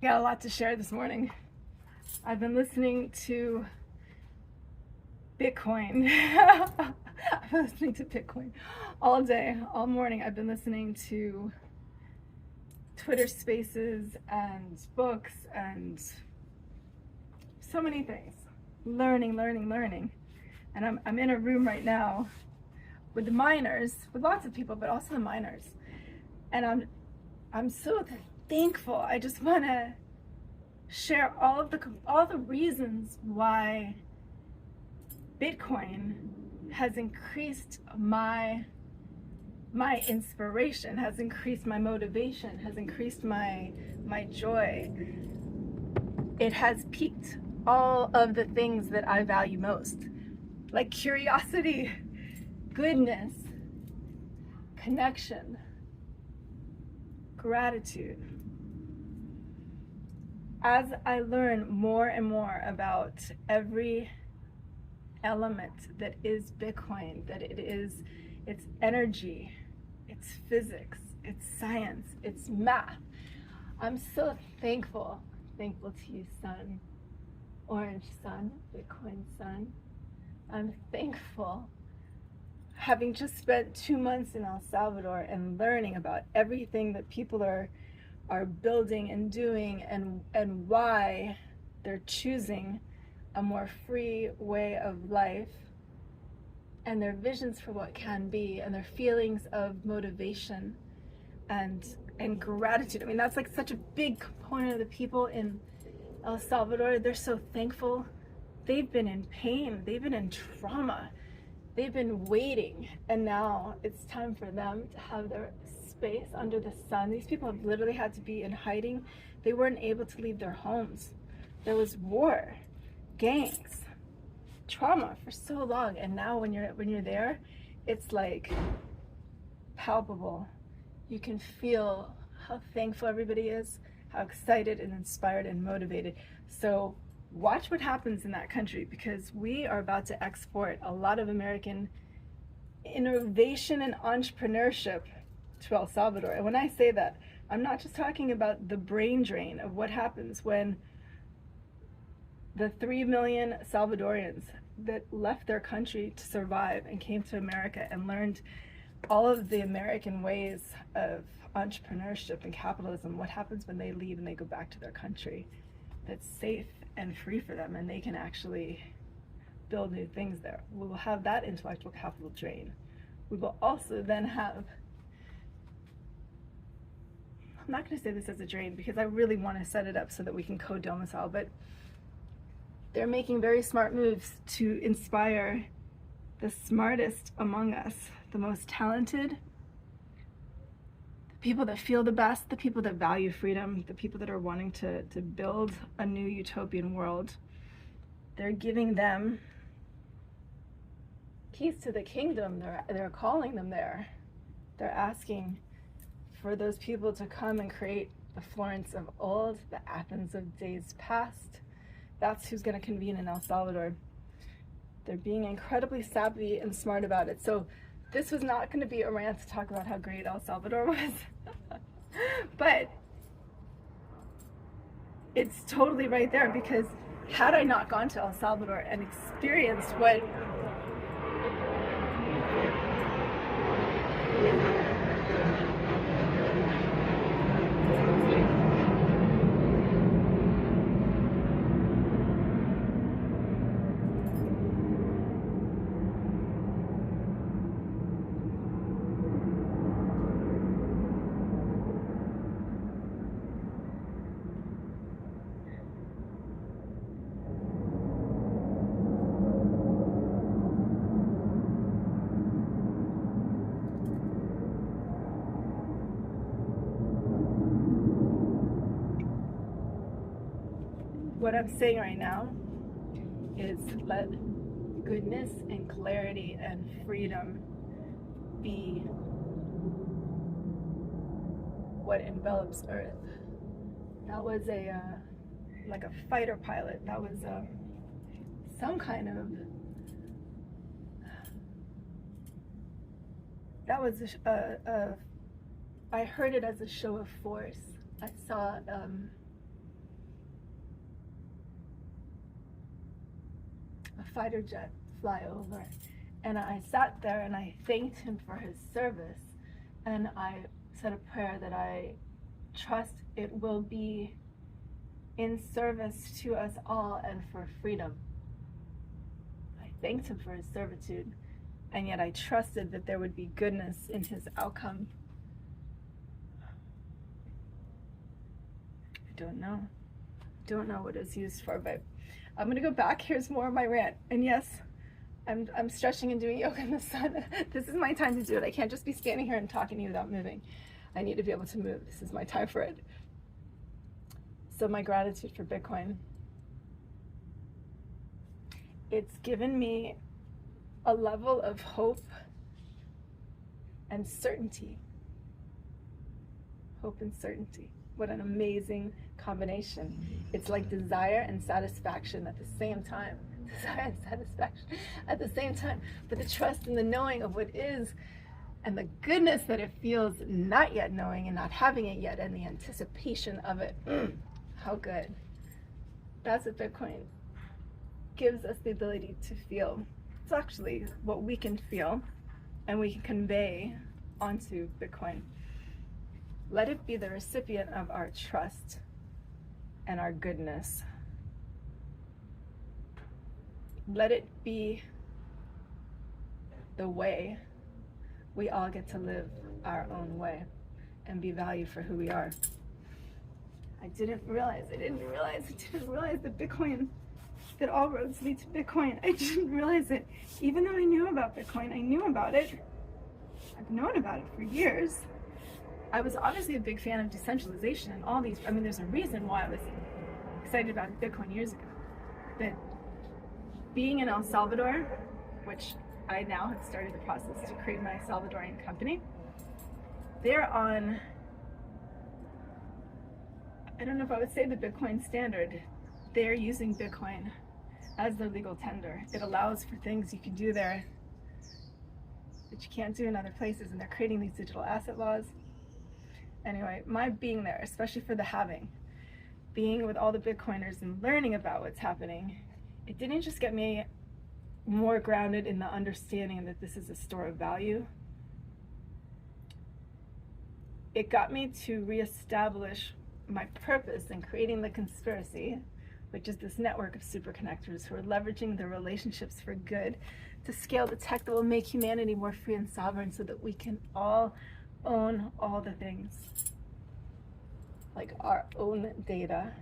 Got a lot to share this morning. I've been listening to Bitcoin. I've been listening to Bitcoin all day, all morning. I've been listening to Twitter Spaces and books and so many things. Learning. And I'm in a room right now with the miners, with lots of people, but also the miners. And I'm so thankful. I just want to share all the reasons why Bitcoin has increased my inspiration, has increased my motivation, has increased my joy. It has piqued all of the things that I value most, like curiosity, goodness, connection, gratitude. As I learn more and more about every element that is Bitcoin, that it's energy, it's physics, it's science, it's math, I'm so thankful to you, Sun, Orange Sun, Bitcoin Sun. I'm thankful, having just spent 2 months in El Salvador and learning about everything that people are building and doing, and why they're choosing a more free way of life, and their visions for what can be, and their feelings of motivation and gratitude. I mean, that's like such a big component of the people in El Salvador. They're so thankful. They've been in pain, they've been in trauma, they've been waiting, and now it's time for them to have their space under the sun. These people have literally had to be in hiding. They weren't able to leave their homes. There was war, gangs, trauma for so long, and now when you're there, it's like palpable. You can feel how thankful everybody is, how excited and inspired and motivated. So watch what happens in that country, because we are about to export a lot of American innovation and entrepreneurship to El Salvador. And when I say that, I'm not just talking about the brain drain of what happens when the 3 million Salvadorians that left their country to survive and came to America and learned all of the American ways of entrepreneurship and capitalism. What happens when they leave and they go back to their country that's safe and free for them, and they can actually build new things there? We will have that intellectual capital drain. We will also then have, I'm not going to say this as a drain because I really want to set it up so that we can co-domicile, but they're making very smart moves to inspire the smartest among us, the most talented, the people that feel the best, the people that value freedom, the people that are wanting to build a new utopian world. They're giving them keys to the kingdom. They're calling them there. They're asking for those people to come and create the Florence of old, the Athens of days past. That's who's going to convene in El Salvador. They're being incredibly savvy and smart about it. So this was not going to be a rant to talk about how great El Salvador was. But it's totally right there, because had I not gone to El Salvador and experienced what what I'm saying right now is, let goodness and clarity and freedom be what envelops Earth. That was like a fighter pilot. That was some kind of, that was I heard it as a show of force. I saw a fighter jet fly over. And I sat there and I thanked him for his service. And I said a prayer that I trust it will be in service to us all and for freedom. I thanked him for his servitude, and yet I trusted that there would be goodness in his outcome. I don't know. Don't know what it's used for, but I'm gonna go back. Here's more of my rant. And yes, I'm stretching and doing yoga in the sun. This is my time to do it. I can't just be standing here and talking to you without moving. I need to be able to move. This is my time for it. So my gratitude for Bitcoin. It's given me a level of hope and certainty. Hope and certainty. What an amazing combination. It's like desire and satisfaction at the same time. Desire and satisfaction at the same time. But the trust and the knowing of what is, and the goodness that it feels not yet knowing and not having it yet, and the anticipation of it. How good. That's what Bitcoin gives us the ability to feel. It's actually what we can feel and we can convey onto Bitcoin. Let it be the recipient of our trust and our goodness. Let it be the way we all get to live our own way and be valued for who we are. I didn't realize that Bitcoin, that all roads lead to Bitcoin. I didn't realize it. Even though I knew about Bitcoin, I knew about it. I've known about it for years. I was obviously a big fan of decentralization and all these. I mean, there's a reason why I was excited about Bitcoin years ago. But being in El Salvador, which I now have started the process to create my Salvadorian company, they're on, I don't know if I would say the Bitcoin standard. They're using Bitcoin as their legal tender. It allows for things you can do there that you can't do in other places, and they're creating these digital asset laws. Anyway, my being there, especially for the halving, being with all the Bitcoiners and learning about what's happening, it didn't just get me more grounded in the understanding that this is a store of value. It got me to reestablish my purpose in creating the conspiracy, which is this network of super connectors who are leveraging their relationships for good to scale the tech that will make humanity more free and sovereign so that we can all own all the things, like our own data,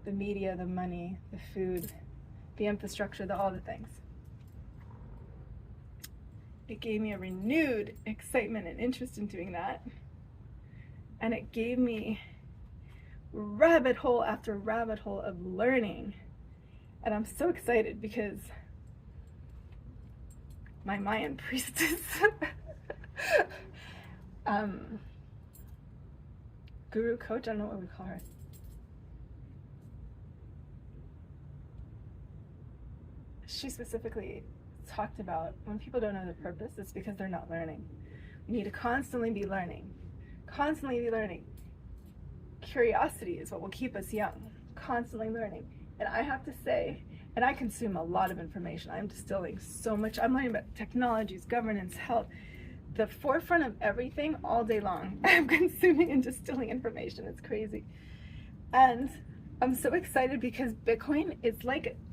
the media, the money, the food, the infrastructure, all the things. It gave me a renewed excitement and interest in doing that. And it gave me rabbit hole after rabbit hole of learning. And I'm so excited because my Mayan priestess, guru, coach, I don't know what we call her. She specifically talked about when people don't know their purpose, it's because they're not learning. We need to constantly be learning. Constantly be learning. Curiosity is what will keep us young. Constantly learning. And I have to say, and I consume a lot of information. I'm distilling so much. I'm learning about technologies, governance, health, the forefront of everything all day long. I'm consuming and distilling information. It's crazy. And I'm so excited because Bitcoin is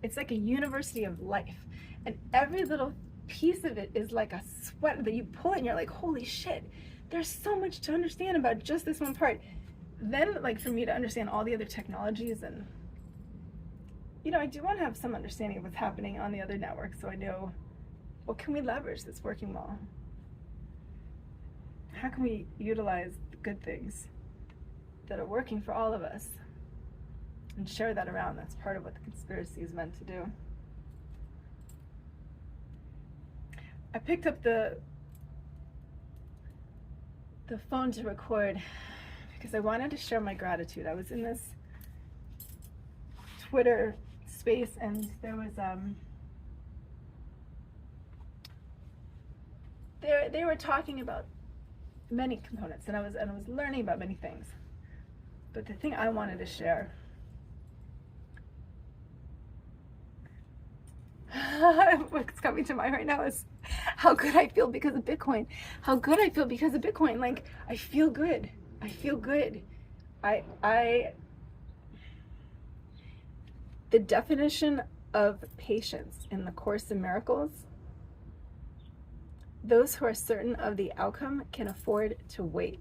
it's like a university of life. And every little piece of it is like a sweat that you pull it and you're like, holy shit, there's so much to understand about just this one part. Then, like, for me to understand all the other technologies, and I do want to have some understanding of what's happening on the other networks, so I know what can we leverage that's working well. How can we utilize the good things that are working for all of us and share that around? That's part of what the conspiracy is meant to do. I picked up the phone to record because I wanted to share my gratitude. I was in this Twitter space and there was they were talking about many components, and I was learning about many things. But the thing I wanted to share What's coming to mind right now is how good I feel because of Bitcoin. How good I feel because of Bitcoin. Like, I feel good. I feel good. The definition of patience in the Course in Miracles, those who are certain of the outcome can afford to wait.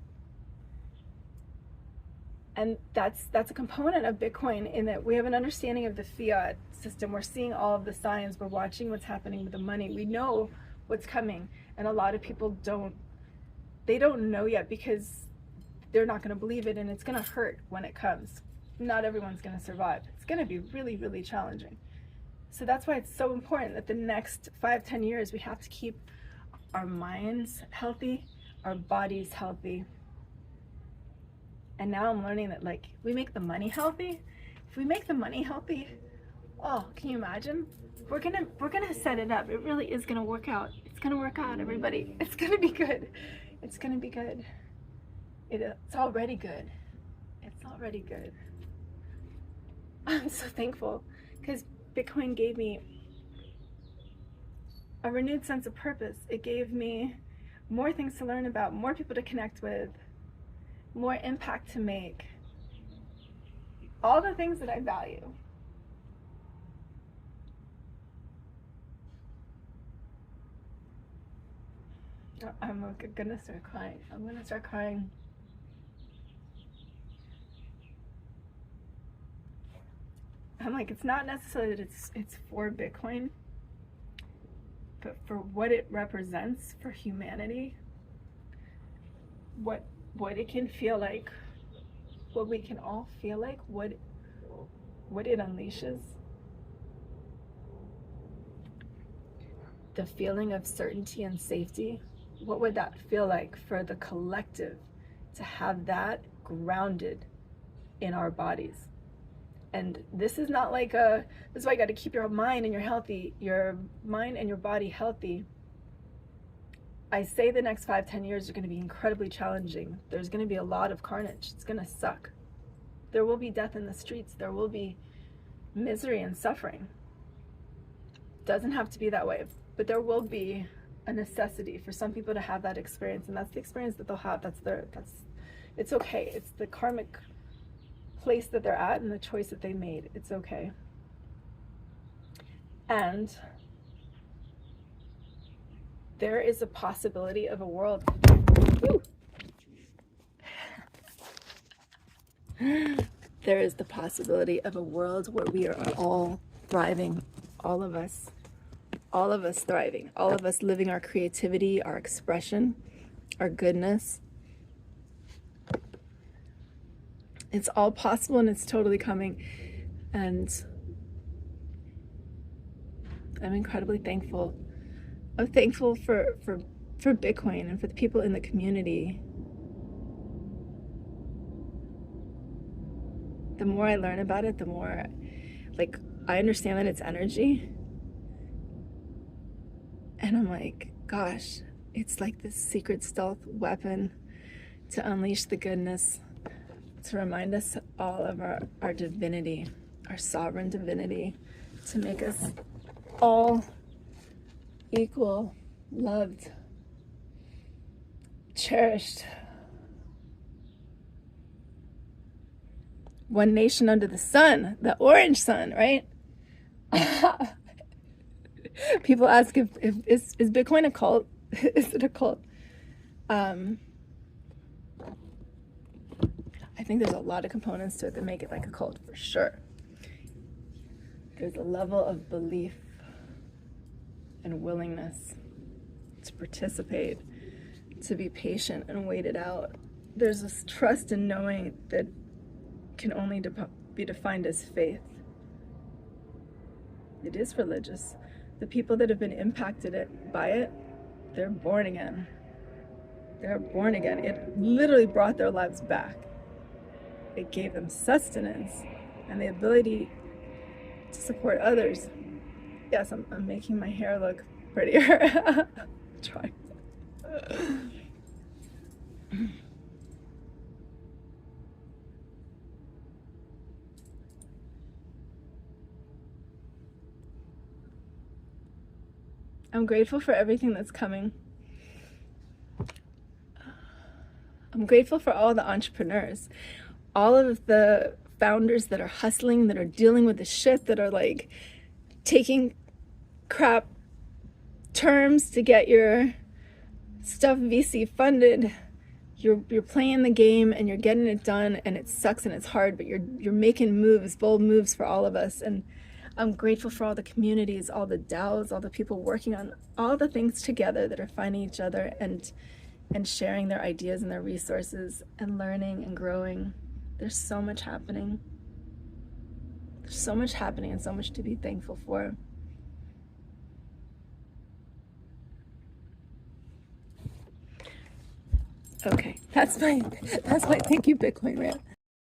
And that's a component of Bitcoin, in that we have an understanding of the fiat system. We're seeing all of the signs. We're watching what's happening with the money. We know what's coming. And a lot of people don't know yet because they're not going to believe it, and it's going to hurt when it comes. Not everyone's going to survive. It's going to be really, really challenging. So that's why it's so important that the next 5-10 years we have to keep our minds healthy, our bodies healthy. And now I'm learning that, like, we make the money healthy. If we make the money healthy, oh, can you imagine? We're gonna set it up. It really is gonna work out. It's gonna work out, everybody. It's gonna be good. It's gonna be good. It's already good. It's already good. I'm so thankful because Bitcoin gave me a renewed sense of purpose. It gave me more things to learn about, more people to connect with, more impact to make. All the things that I value. I'm gonna start crying. I'm gonna start crying. I'm like, it's not necessarily that it's for Bitcoin, but for what it represents for humanity, what it can feel like, what we can all feel like, what it unleashes. The feeling of certainty and safety. What would that feel like for the collective to have that grounded in our bodies? And this is not like this is why you got to keep your mind and your body healthy. I say the next 5-10 years are going to be incredibly challenging. There's going to be a lot of carnage. It's going to suck. There will be death in the streets. There will be misery and suffering. Doesn't have to be that way, but there will be a necessity for some people to have that experience, and that's the experience that they'll have. It's okay. It's the karmic place that they're at and the choice that they made. It's okay. And there is a possibility of a world. There is the possibility of a world where we are all thriving, all of us thriving, all of us living our creativity, our expression, our goodness. It's all possible, and it's totally coming. And I'm incredibly thankful. I'm thankful for Bitcoin and for the people in the community. The more I learn about it, the more, like, I understand that it's energy. And I'm like, gosh, it's like this secret stealth weapon to unleash the goodness, to remind us all of our divinity, our sovereign divinity, to make us all equal, loved, cherished. One nation under the sun, the orange sun, right? People ask if is Bitcoin a cult? Is it a cult? I think there's a lot of components to it that make it like a cult, for sure. There's a level of belief and willingness to participate, to be patient and wait it out. There's this trust in knowing that can only be defined as faith. It is religious. The people that have been impacted by it, they're born again. They're born again. It literally brought their lives back. It gave them sustenance and the ability to support others. Yes, I'm making my hair look prettier. Trying. I'm grateful for everything that's coming. I'm grateful for all the entrepreneurs, all of the founders that are hustling, that are dealing with the shit, that are like taking crap terms to get your stuff VC funded. You're playing the game and you're getting it done, and it sucks and it's hard, but you're making moves, bold moves for all of us. And I'm grateful for all the communities, all the DAOs, all the people working on all the things together that are finding each other and sharing their ideas and their resources and learning and growing. There's so much happening. There's so much happening and so much to be thankful for. Okay, that's my thank you Bitcoin rant.